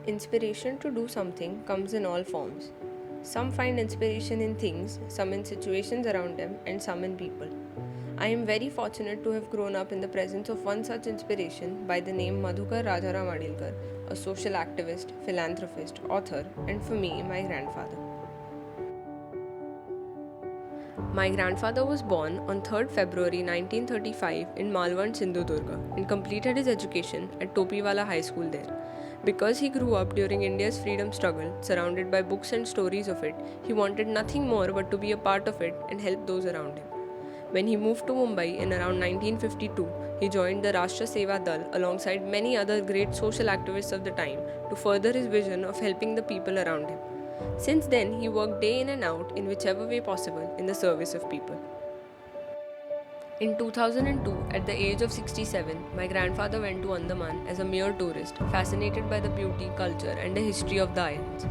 Inspiration to do something comes in all forms. Some find inspiration in things, some in situations around them, and some in people. I am very fortunate to have grown up in the presence of one such inspiration by the name Madhukar Rajaram Adilkar, a social activist, philanthropist, author, and for me, my grandfather. My grandfather was born on 3rd February 1935 in Malvan, Sindhudurga and completed his education at Topiwala High School there. Because he grew up during India's freedom struggle, surrounded by books and stories of it, he wanted nothing more but to be a part of it and help those around him. When he moved to Mumbai in around 1952, he joined the Rashtra Seva Dal alongside many other great social activists of the time to further his vision of helping the people around him. Since then, he worked day in and out in whichever way possible in the service of people. In 2002, at the age of 67, my grandfather went to Andaman as a mere tourist, fascinated by the beauty, culture, and the history of the islands.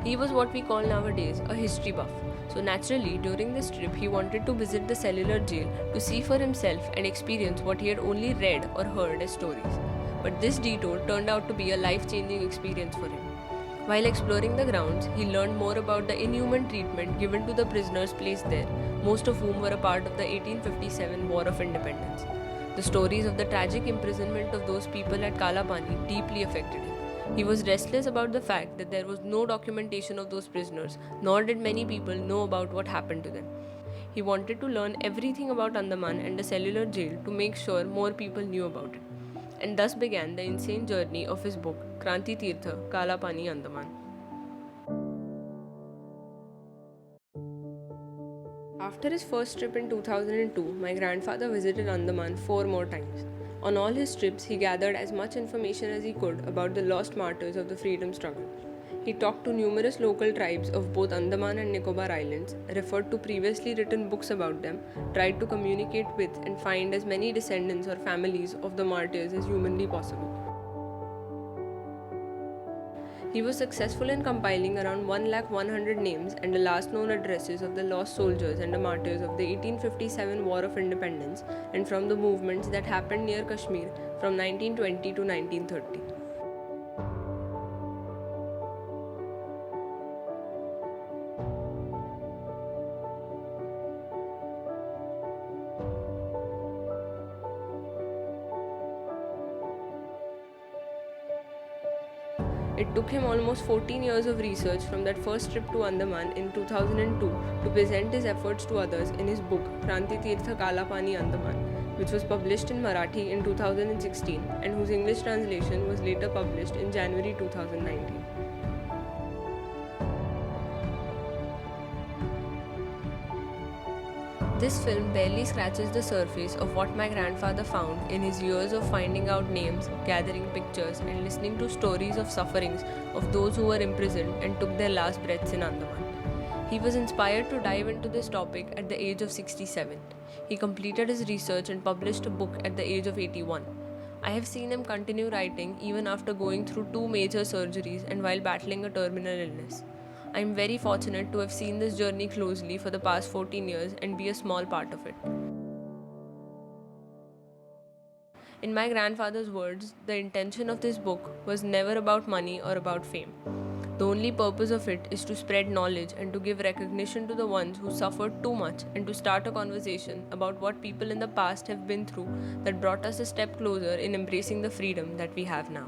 He was what we call nowadays a history buff. So naturally, during this trip, he wanted to visit the cellular jail to see for himself and experience what he had only read or heard as stories. But this detour turned out to be a life-changing experience for him. While exploring the grounds, he learned more about the inhuman treatment given to the prisoners placed there, most of whom were a part of the 1857 War of Independence. The stories of the tragic imprisonment of those people at Kalapani deeply affected him. He was restless about the fact that there was no documentation of those prisoners, nor did many people know about what happened to them. He wanted to learn everything about Andaman and the cellular jail to make sure more people knew about it. And thus began the insane journey of his book, Kranti Tirtha, Kalapani Andaman. After his first trip in 2002, my grandfather visited Andaman 4 more times. On all his trips, he gathered as much information as he could about the lost martyrs of the freedom struggle. He talked to numerous local tribes of both Andaman and Nicobar Islands, referred to previously written books about them, tried to communicate with and find as many descendants or families of the martyrs as humanly possible. He was successful in compiling around 1,100,000 names and the last known addresses of the lost soldiers and the martyrs of the 1857 War of Independence and from the movements that happened near Kashmir from 1920 to 1930. It took him almost 14 years of research from that first trip to Andaman in 2002 to present his efforts to others in his book Kranti Tirtha Kalapani Andaman, which was published in Marathi in 2016 and whose English translation was later published in January 2019. This film barely scratches the surface of what my grandfather found in his years of finding out names, gathering pictures, and listening to stories of sufferings of those who were imprisoned and took their last breaths in Andaman. He was inspired to dive into this topic at the age of 67. He completed his research and published a book at the age of 81. I have seen him continue writing even after going through 2 major surgeries and while battling a terminal illness. I am very fortunate to have seen this journey closely for the past 14 years and be a small part of it. In my grandfather's words, the intention of this book was never about money or about fame. The only purpose of it is to spread knowledge and to give recognition to the ones who suffered too much and to start a conversation about what people in the past have been through that brought us a step closer in embracing the freedom that we have now.